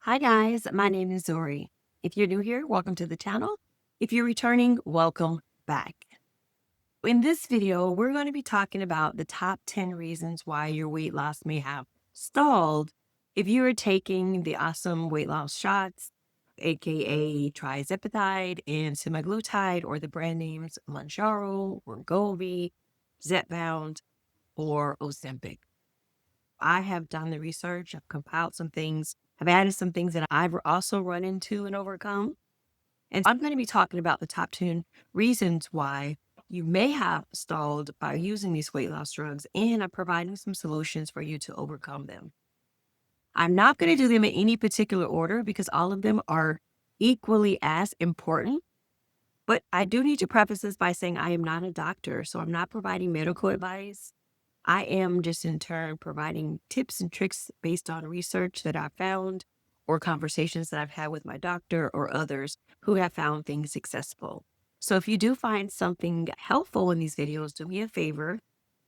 Hi guys, my name is Zori. If you're new here, welcome to the channel. If you're returning, welcome back. In this video, we're going to be talking about the top 10 reasons why your weight loss may have stalled if you are taking the awesome weight loss shots, aka Tirzepatide and Semaglutide, or the brand names Mounjaro, Wegovy, Zepbound, or Ozempic. I have done the research, I've compiled some things, I've added some things that I've also run into and overcome. And I'm going to be talking about the top 10 reasons why you may have stalled by using these weight loss drugs, and I'm providing some solutions for you to overcome them. I'm not going to do them in any particular order because all of them are equally as important. But I do need to preface this by saying I am not a doctor, so I'm not providing medical advice. I am just in turn providing tips and tricks based on research that I found or conversations that I've had with my doctor or others who have found things successful. So if you do find something helpful in these videos, do me a favor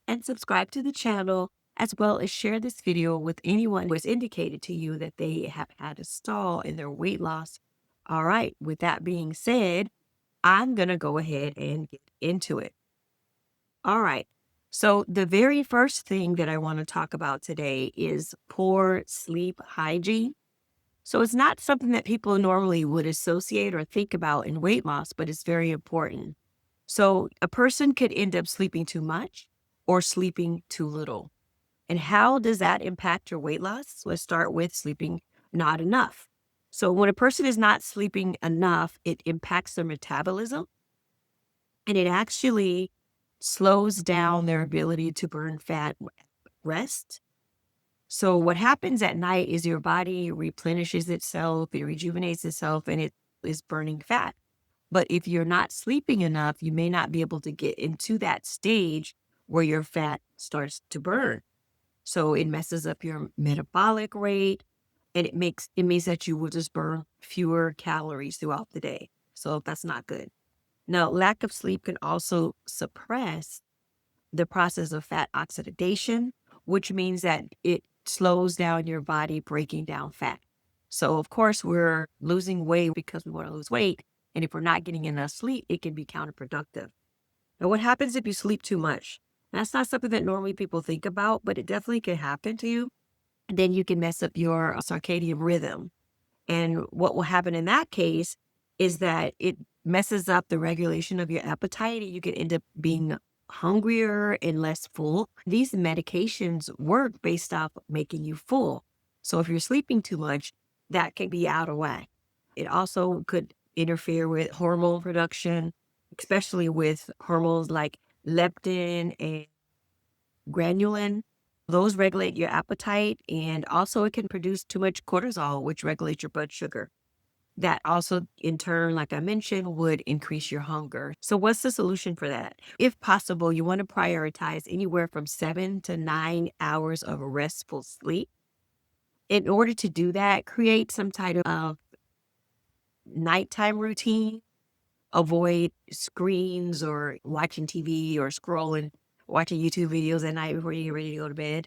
and subscribe to the channel, as well as share this video with anyone who has indicated to you that they have had a stall in their weight loss. All right, with that being said, I'm going to go ahead and get into it. All right. So, the very first thing that I want to talk about today is poor sleep hygiene. So, it's not something that people normally would associate or think about in weight loss, but it's very important. So, a person could end up sleeping too much or sleeping too little. And how does that impact your weight loss? Let's start with sleeping not enough. So, when a person is not sleeping enough, it impacts their metabolism and it actually slows down their ability to burn fat rest. So what happens at night is your body replenishes itself, it rejuvenates itself, and it is burning fat. But if you're not sleeping enough, you may not be able to get into that stage where your fat starts to burn. So it messes up your metabolic rate, and it means that you will just burn fewer calories throughout the day. So that's not good. Now, lack of sleep can also suppress the process of fat oxidation, which means that it slows down your body breaking down fat. So, of course, we're losing weight because we want to lose weight. And if we're not getting enough sleep, it can be counterproductive. Now, what happens if you sleep too much? That's not something that normally people think about, but it definitely can happen to you. And then you can mess up your circadian rhythm. And what will happen in that case is that it messes up the regulation of your appetite. You can end up being hungrier and less full. These medications work based off making you full. So if you're sleeping too much, that can be out of whack. It also could interfere with hormone production, especially with hormones like leptin and granulin. Those regulate your appetite, and also it can produce too much cortisol, which regulates your blood sugar. That also, in turn, like I mentioned, would increase your hunger. So, what's the solution for that? If possible, you want to prioritize anywhere from 7 to 9 hours of restful sleep. In order to do that, create some type of nighttime routine. Avoid screens or watching TV or scrolling, watching YouTube videos at night before you get ready to go to bed.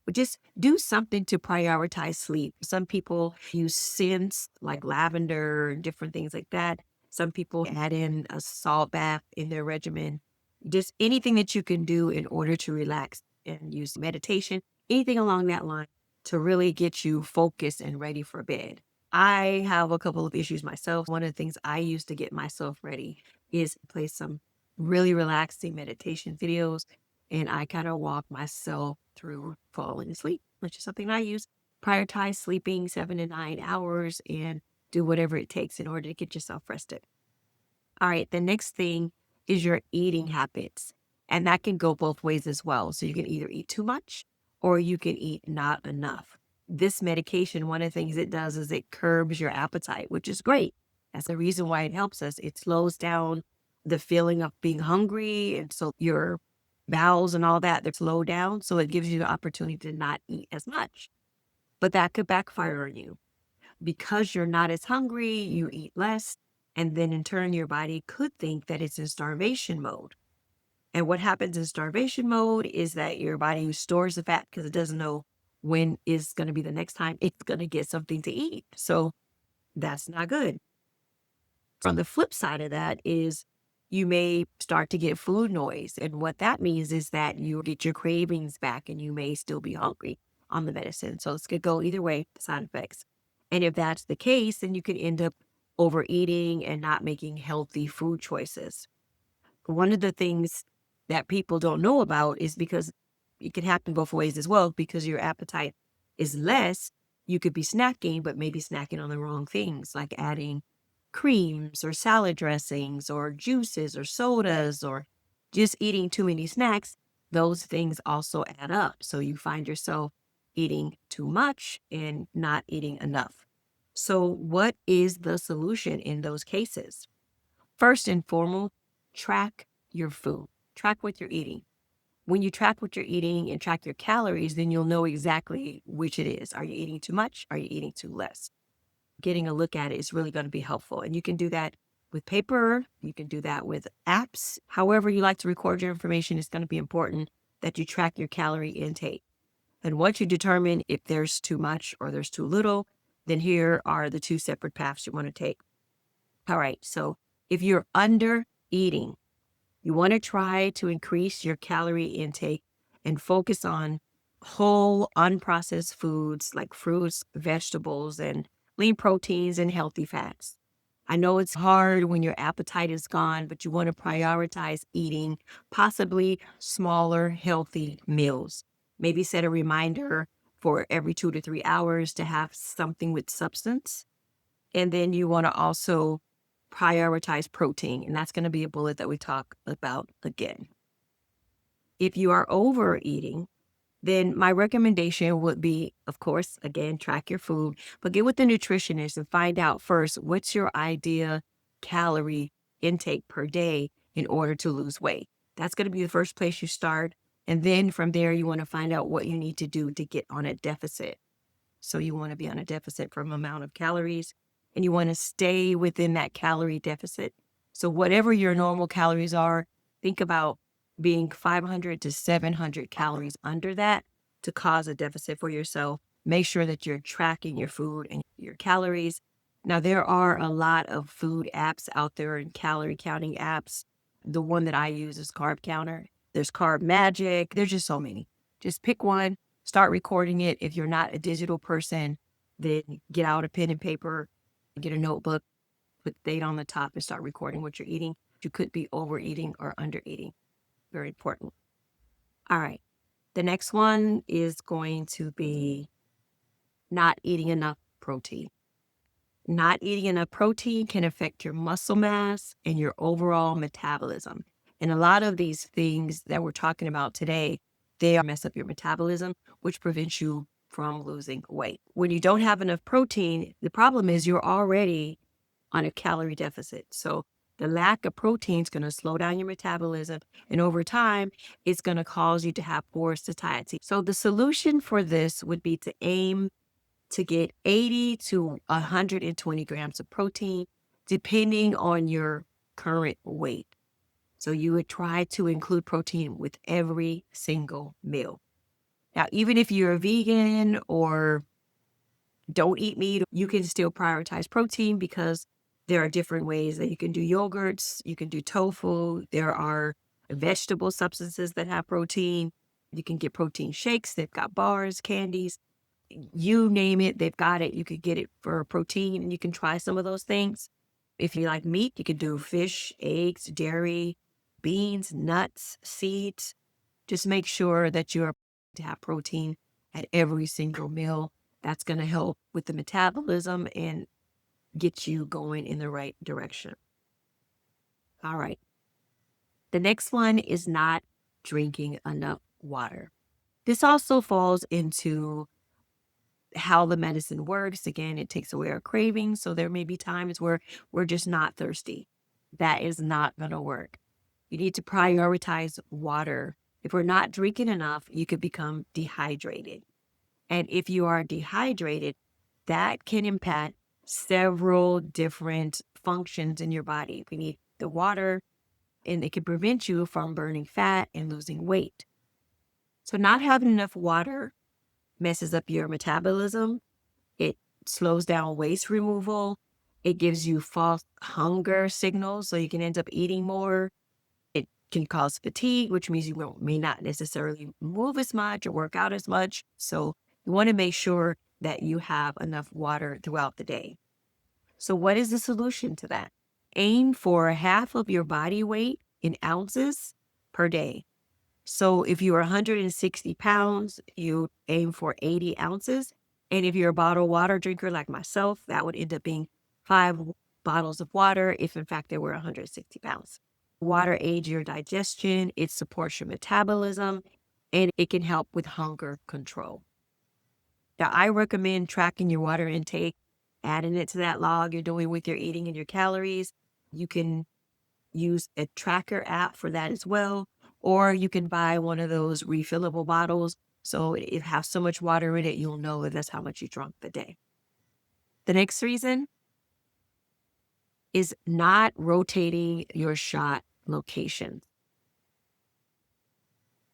But just do something to prioritize sleep. Some people use scents like lavender and different things like that. Some people add in a salt bath in their regimen. Just anything that you can do in order to relax and use meditation, anything along that line to really get you focused and ready for bed. I have a couple of issues myself. One of the things I use to get myself ready is play some really relaxing meditation videos, and I kind of walk myself through falling asleep, which is something I use. Prioritize sleeping 7 to 9 hours and do whatever it takes in order to get yourself rested. All right, the next thing is your eating habits. And that can go both ways as well. So you can either eat too much or you can eat not enough. This medication, one of the things it does is it curbs your appetite, which is great. That's the reason why it helps us. It slows down the feeling of being hungry. And so your bowels and all that, they slow down. So it gives you the opportunity to not eat as much. But that could backfire on you. Because you're not as hungry, you eat less. And then in turn, your body could think that it's in starvation mode. And what happens in starvation mode is that your body stores the fat because it doesn't know when is going to be the next time it's going to get something to eat. So that's not good. On the flip side of that is you may start to get food noise. And what that means is that you get your cravings back and you may still be hungry on the medicine. So this could go either way, the side effects. And if that's the case, then you could end up overeating and not making healthy food choices. One of the things that people don't know about is because it can happen both ways as well, because your appetite is less, you could be snacking, but maybe snacking on the wrong things, like adding creams or salad dressings or juices or sodas or just eating too many snacks. Those things also add up. So you find yourself eating too much and not eating enough. So what is the solution in those cases? First and foremost, track your food. Track what you're eating. When you track what you're eating and track your calories, then you'll know exactly which it is. Are you eating too much? Are you eating too less? Getting a look at it is really going to be helpful. And you can do that with paper. You can do that with apps. However you like to record your information, it's going to be important that you track your calorie intake. And once you determine if there's too much or there's too little, then here are the two separate paths you want to take. All right. So if you're under eating, you want to try to increase your calorie intake and focus on whole, unprocessed foods like fruits, vegetables, and lean proteins and healthy fats. I know it's hard when your appetite is gone, but you want to prioritize eating possibly smaller, healthy meals. Maybe set a reminder for every 2 to 3 hours to have something with substance. And then you want to also prioritize protein, and that's going to be a bullet that we talk about again. If you are overeating, then my recommendation would be, of course, again, track your food, but get with the nutritionist and find out first what's your ideal calorie intake per day in order to lose weight. That's going to be the first place you start. And then from there, you want to find out what you need to do to get on a deficit. So you want to be on a deficit from amount of calories, and you want to stay within that calorie deficit. So whatever your normal calories are, think about being 500 to 700 calories under that to cause a deficit for yourself. Make sure that you're tracking your food and your calories. Now, there are a lot of food apps out there and calorie counting apps. The one that I use is Carb Counter. There's Carb Magic. There's just so many. Just pick one. Start recording it. If you're not a digital person, then get out a pen and paper, get a notebook, put date on the top, and start recording what you're eating. You could be overeating or undereating. Very important. All right. The next one is going to be not eating enough protein. Not eating enough protein can affect your muscle mass and your overall metabolism. And a lot of these things that we're talking about today, they mess up your metabolism, which prevents you from losing weight. When you don't have enough protein, the problem is you're already on a calorie deficit. So the lack of protein is going to slow down your metabolism. And over time, it's going to cause you to have poor satiety. So the solution for this would be to aim to get 80 to 120 grams of protein, depending on your current weight. So you would try to include protein with every single meal. Now, even if you're a vegan or don't eat meat, you can still prioritize protein because there are different ways that you can do yogurts, you can do tofu. There are vegetable substances that have protein. You can get protein shakes. They've got bars, candies, you name it, they've got it. You could get it for protein and you can try some of those things. If you like meat, you could do fish, eggs, dairy, beans, nuts, seeds. Just make sure that you're to have protein at every single meal. That's going to help with the metabolism and get you going in the right direction. All right. The next one is not drinking enough water. This also falls into how the medicine works. Again, it takes away our cravings. So there may be times where we're just not thirsty. That is not going to work. You need to prioritize water. If we're not drinking enough, you could become dehydrated. And if you are dehydrated, that can impact several different functions in your body. We need the water, and it can prevent you from burning fat and losing weight. So not having enough water messes up your metabolism. It slows down waste removal. It gives you false hunger signals, so you can end up eating more. It can cause fatigue, which means may not necessarily move as much or work out as much. So you want to make sure that you have enough water throughout the day. So what is the solution to that? Aim for half of your body weight in ounces per day. So if you're 160 pounds, you aim for 80 ounces. And if you're a bottled water drinker like myself, that would end up being 5 bottles of water if in fact they were 160 pounds. Water aids your digestion, it supports your metabolism, and it can help with hunger control. Now, I recommend tracking your water intake, adding it to that log you're doing with your eating and your calories. You can use a tracker app for that as well, or you can buy one of those refillable bottles. So it has so much water in it, you'll know that that's how much you drunk the day. The next reason is not rotating your shot locations.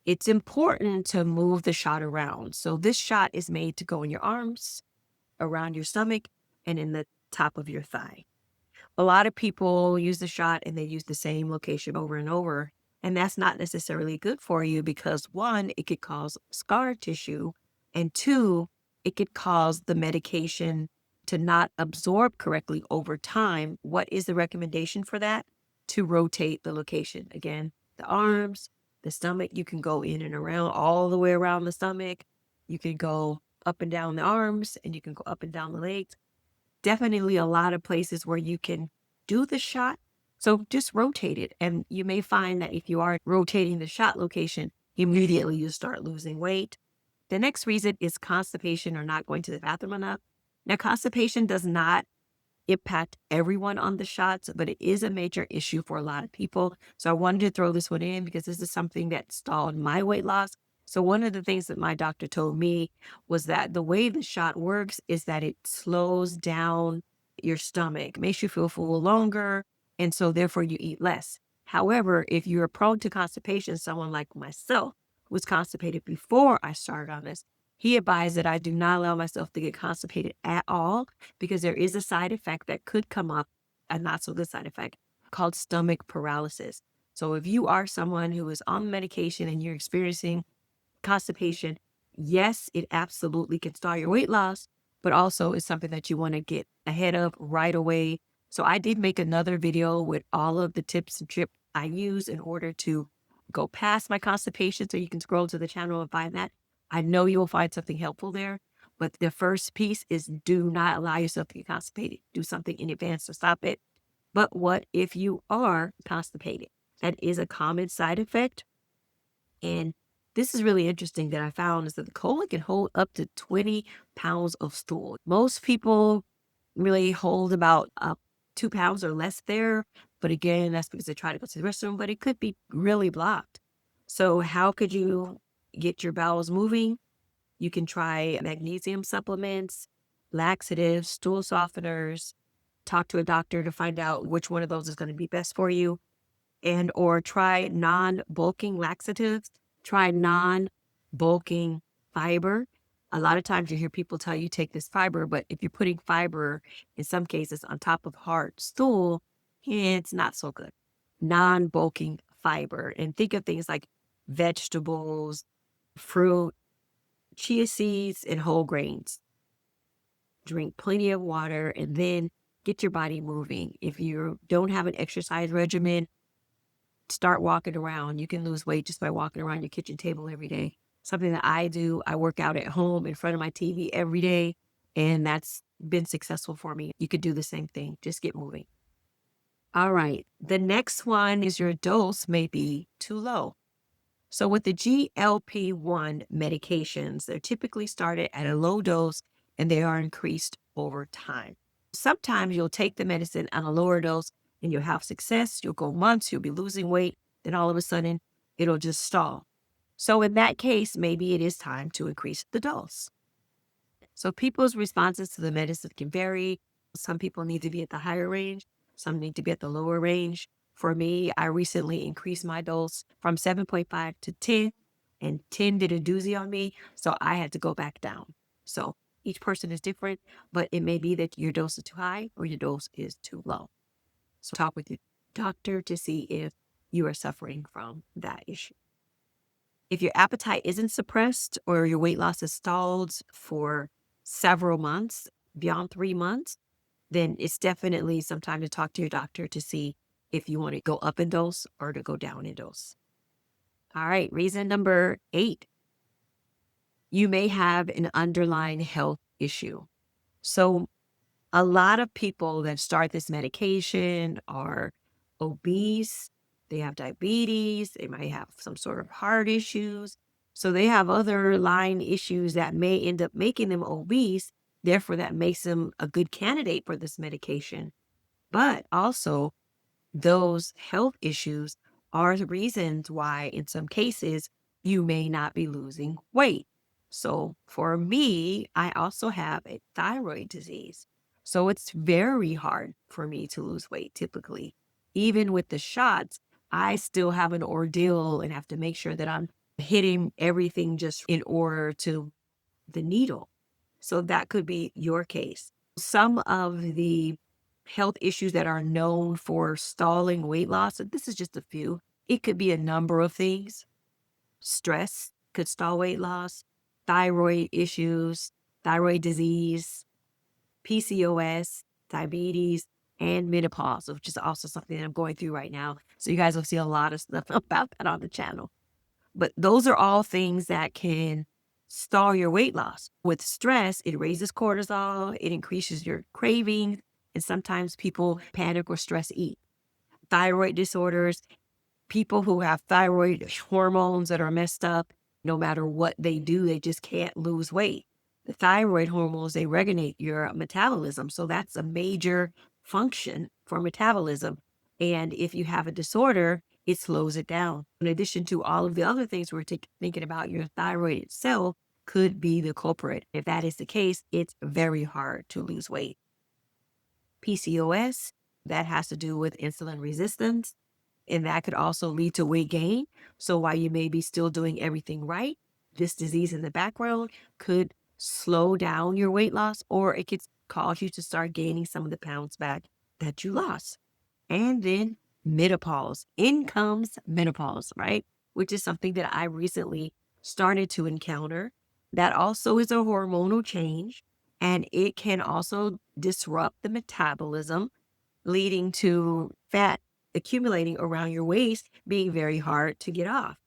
It's important to move the shot around. So this shot is made to go in your arms, around your stomach, and in the top of your thigh. A lot of people use the shot and they use the same location over and over. And that's not necessarily good for you because one, it could cause scar tissue. And two, it could cause the medication to not absorb correctly over time. What is the recommendation for that? To rotate the location. Again, the arms, the stomach, you can go in and around all the way around the stomach. You can go up and down the arms and you can go up and down the legs. Definitely a lot of places where you can do the shot. So just rotate it. And you may find that if you are rotating the shot location, immediately you start losing weight. The next reason is constipation or not going to the bathroom enough. Now, constipation does not impact everyone on the shots, but it is a major issue for a lot of people. So I wanted to throw this one in because this is something that stalled my weight loss. So one of the things that my doctor told me was that the way the shot works is that it slows down your stomach, makes you feel full longer, and so therefore you eat less. However, if you're prone to constipation, someone like myself who was constipated before I started on this, he advised that I do not allow myself to get constipated at all because there is a side effect that could come up, a not so good side effect, called stomach paralysis. So if you are someone who is on medication and you're experiencing constipation, yes, it absolutely can start your weight loss, but also is something that you want to get ahead of right away. So I did make another video with all of the tips and tricks I use in order to go past my constipation. So you can scroll to the channel and find that. I know you will find something helpful there. But the first piece is do not allow yourself to get constipated. Do something in advance to stop it. But what if you are constipated? That is a common side effect. And this is really interesting that I found is that the colon can hold up to 20 pounds of stool. Most people really hold about 2 pounds or less there. But again, that's because they try to go to the restroom, but it could be really blocked. So how could you get your bowels moving? You can try magnesium supplements, laxatives, stool softeners, talk to a doctor to find out which one of those is going to be best for you, and or try non-bulking laxatives, try non-bulking fiber. A lot of times you hear people tell you take this fiber, but if you're putting fiber in some cases on top of hard stool, it's not so good. Non-bulking fiber. And think of things like vegetables, fruit, chia seeds, and whole grains. Drink plenty of water and then get your body moving. If you don't have an exercise regimen, start walking around. You can lose weight just by walking around your kitchen table every day. Something that I do, I work out at home in front of my TV every day, and that's been successful for me. You could do the same thing. Just get moving. All right. The next one is your dose may be too low. So with the GLP-1 medications, they're typically started at a low dose and they are increased over time. Sometimes you'll take the medicine at a lower dose and you'll have success. You'll go months, you'll be losing weight. Then all of a sudden, it'll just stall. So in that case, maybe it is time to increase the dose. So people's responses to the medicine can vary. Some people need to be at the higher range. Some need to be at the lower range. For me, I recently increased my dose from 7.5 to 10, and 10 did a doozy on me. So I had to go back down. So each person is different, but it may be that your dose is too high or your dose is too low. So talk with your doctor to see if you are suffering from that issue. If your appetite isn't suppressed or your weight loss is stalled for several months, beyond 3 months, then it's definitely some time to talk to your doctor to see if you want to go up in dose or to go down in dose. All right, reason number 8, you may have an underlying health issue. So a lot of people that start this medication are obese, they have diabetes, they might have some sort of heart issues. So they have other line issues that may end up making them obese. Therefore, that makes them a good candidate for this medication. But also, those health issues are the reasons why, in some cases, you may not be losing weight. So, for me, I also have a thyroid disease. So, it's very hard for me to lose weight typically. Even with the shots, I still have an ordeal and have to make sure that I'm hitting everything just in order to the needle. So, that could be your case. Some of the health issues that are known for stalling weight loss, and this is just a few, it could be a number of things. Stress could stall weight loss, thyroid issues, thyroid disease, PCOS, diabetes, and menopause, which is also something that I'm going through right now. So you guys will see a lot of stuff about that on the channel. But those are all things that can stall your weight loss. With stress, it raises cortisol, it increases your cravings, and sometimes people panic or stress eat. Thyroid disorders, people who have thyroid hormones that are messed up, no matter what they do, they just can't lose weight. The thyroid hormones, they regulate your metabolism. So that's a major function for metabolism. And if you have a disorder, it slows it down. In addition to all of the other things we're thinking about, your thyroid itself could be the culprit. If that is the case, it's very hard to lose weight. PCOS, that has to do with insulin resistance, and that could also lead to weight gain. So while you may be still doing everything right, this disease in the background could slow down your weight loss, or it could cause you to start gaining some of the pounds back that you lost. And then menopause. In comes menopause, right? Which is something that I recently started to encounter. That also is a hormonal change, and it can also disrupt the metabolism, leading to fat accumulating around your waist, being very hard to get off.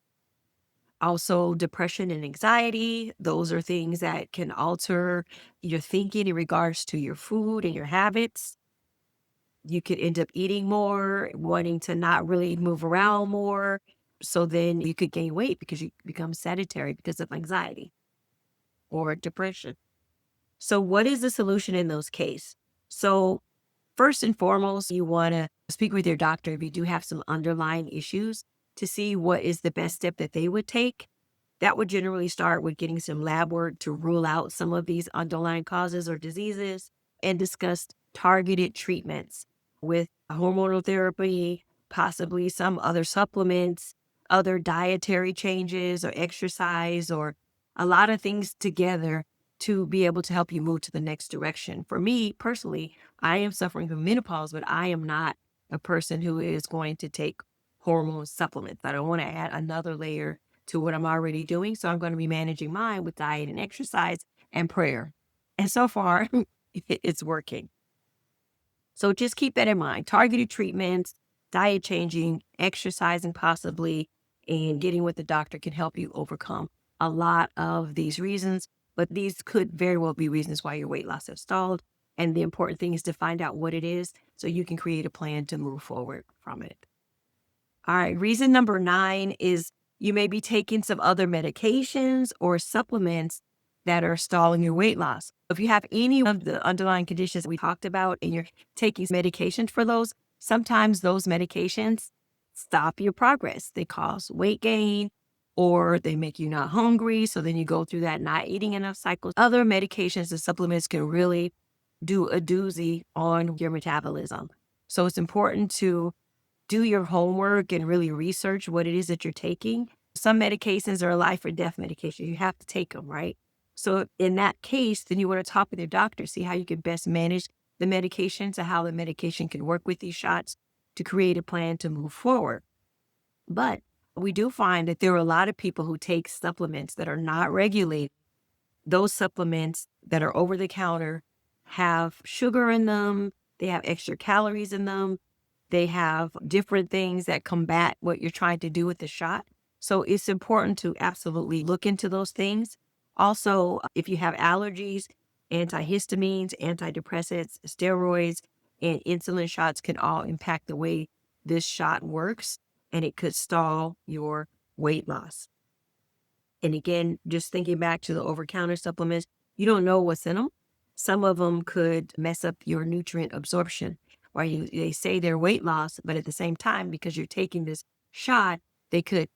Also, depression and anxiety, those are things that can alter your thinking in regards to your food and your habits. You could end up eating more, wanting to not really move around more. So then you could gain weight because you become sedentary because of anxiety or depression. So what is the solution in those cases? So first and foremost, you want to speak with your doctor if you do have some underlying issues to see what is the best step that they would take. That would generally start with getting some lab work to rule out some of these underlying causes or diseases and discuss targeted treatments with hormonal therapy, possibly some other supplements, other dietary changes or exercise, or a lot of things together to be able to help you move to the next direction. For me personally, I am suffering from menopause, but I am not a person who is going to take hormone supplements. I don't want to add another layer to what I'm already doing. So I'm going to be managing mine with diet and exercise and prayer. And so far, it's working. So just keep that in mind. Targeted treatments, diet changing, exercising possibly, and getting with the doctor can help you overcome a lot of these reasons. But these could very well be reasons why your weight loss has stalled. And the important thing is to find out what it is so you can create a plan to move forward from it. All right, reason number 9 is you may be taking some other medications or supplements that are stalling your weight loss. If you have any of the underlying conditions we talked about and you're taking medications for those, sometimes those medications stop your progress. They cause weight gain or they make you not hungry. So then you go through that not eating enough cycle. Other medications and supplements can really do a doozy on your metabolism. So it's important to do your homework and really research what it is that you're taking Some medications are life or death medications. You have to take them, right? So in that case, then you want to talk with your doctor, see how you can best manage the medications and how the medication can work with these shots to create a plan to move forward. But we do find that there are a lot of people who take supplements that are not regulated. Those supplements that are over the counter have sugar in them, they have extra calories in them, they have different things that combat what you're trying to do with the shot. So it's important to absolutely look into those things. Also, if you have allergies, antihistamines, antidepressants, steroids, and insulin shots can all impact the way this shot works, and it could stall your weight loss. And again, just thinking back to the over-counter supplements, you don't know what's in them. Some of them could mess up your nutrient absorption, where they say they're weight loss, but at the same time, because you're taking this shot, they could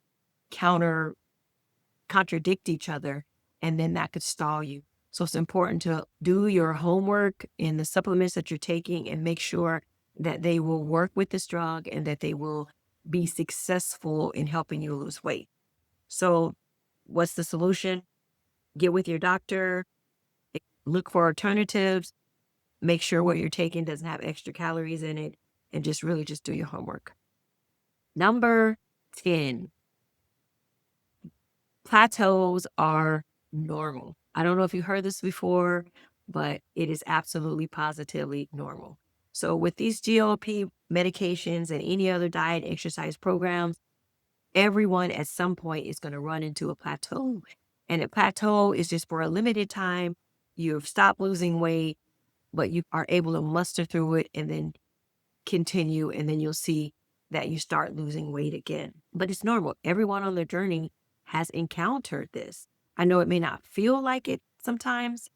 contradict each other, and then that could stall you. So it's important to do your homework in the supplements that you're taking and make sure that they will work with this drug and that they will be successful in helping you lose weight. So what's the solution? Get with your doctor, look for alternatives, make sure what you're taking doesn't have extra calories in it, and just really just do your homework. Number 10, plateaus are normal. I don't know if you heard this before, but it is absolutely positively normal. So with these GLP medications and any other diet exercise programs, everyone at some point is going to run into a plateau. And a plateau is just for a limited time. You've stopped losing weight, but you are able to muster through it and then continue. And then you'll see that you start losing weight again. But it's normal. Everyone on their journey has encountered this. I know it may not feel like it sometimes,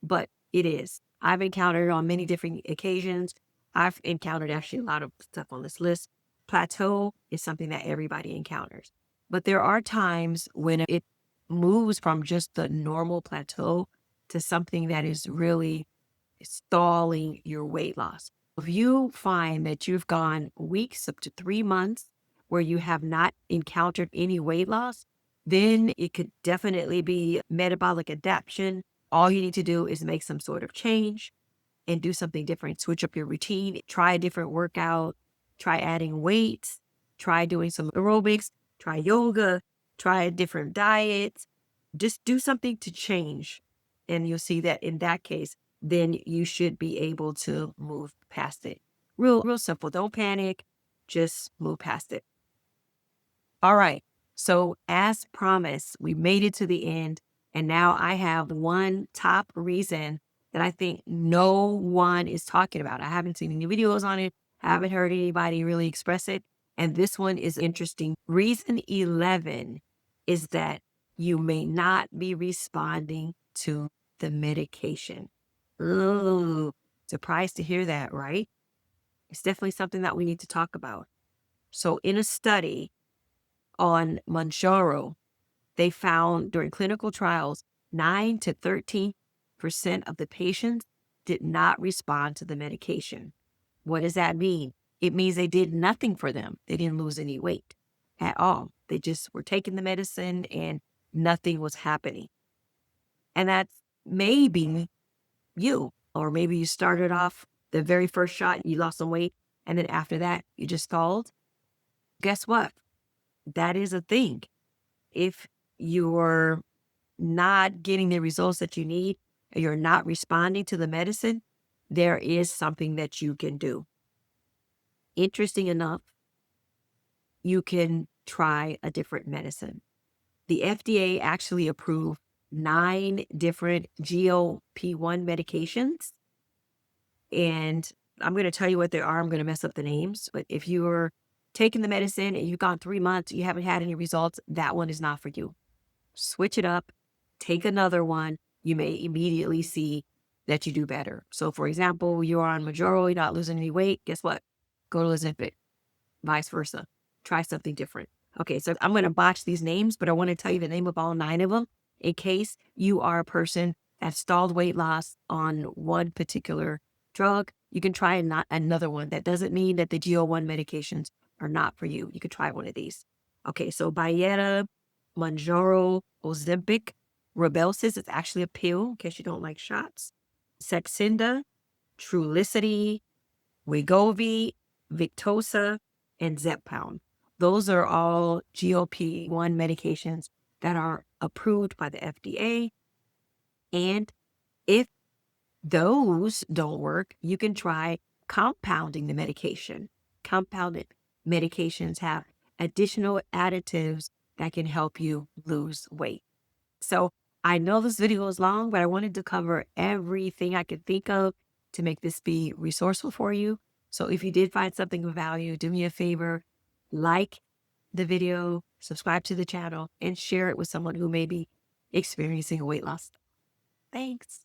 but it is. I've encountered it on many different occasions. I've encountered actually a lot of stuff on this list. Plateau is something that everybody encounters. But there are times when it moves from just the normal plateau to something that is really stalling your weight loss. If you find that you've gone weeks up to 3 months where you have not encountered any weight loss, then it could definitely be metabolic adaptation. All you need to do is make some sort of change and do something different. Switch up your routine, try a different workout, try adding weights, try doing some aerobics, try yoga, try a different diet. Just do something to change. And you'll see that in that case, then you should be able to move past it. Real simple. Don't panic. Just move past it. All right. So as promised, we made it to the end. And now I have one top reason that I think no one is talking about. I haven't seen any videos on it. I haven't heard anybody really express it. And this one is interesting. Reason 11 is that you may not be responding to the medication. Ooh, surprised to hear that, right? It's definitely something that we need to talk about. So in a study on Mounjaro, they found during clinical trials, 9 to 13% of the patients did not respond to the medication. What does that mean? It means they did nothing for them. They didn't lose any weight at all. They just were taking the medicine and nothing was happening. And that's maybe you, or maybe you started off the very first shot, you lost some weight, and then after that, you just stalled. Guess what? That is a thing. If you're not getting the results that you need, or you're not responding to the medicine, there is something that you can do. Interesting enough, you can try a different medicine. The FDA actually approved 9 different GLP-1 medications. And I'm going to tell you what they are. I'm going to mess up the names. But if you're taking the medicine and you've gone 3 months, you haven't had any results, that one is not for you. Switch it up. Take another one. You may immediately see that you do better. So, for example, you're on Mounjaro, you're not losing any weight. Guess what? Go to Ozempic. Vice versa. Try something different. Okay, so I'm going to botch these names, but I want to tell you the name of all 9 of them in case you are a person that stalled weight loss on one particular drug. You can try another one. That doesn't mean that the GLP-1 medications are not for you. You can try one of these. Okay, so Byetta, Mounjaro, Ozempic, Rybelsus, it's actually a pill in case you don't like shots, Saxenda, Trulicity, Wegovy, Victoza, and Zepbound. Those are all GLP-1 medications that are approved by the FDA. And if those don't work, you can try compounding the medication. Compounded medications have additional additives that can help you lose weight. So I know this video is long, but I wanted to cover everything I could think of to make this be resourceful for you. So if you did find something of value, do me a favor, like the video, subscribe to the channel, and share it with someone who may be experiencing a weight loss. Thanks.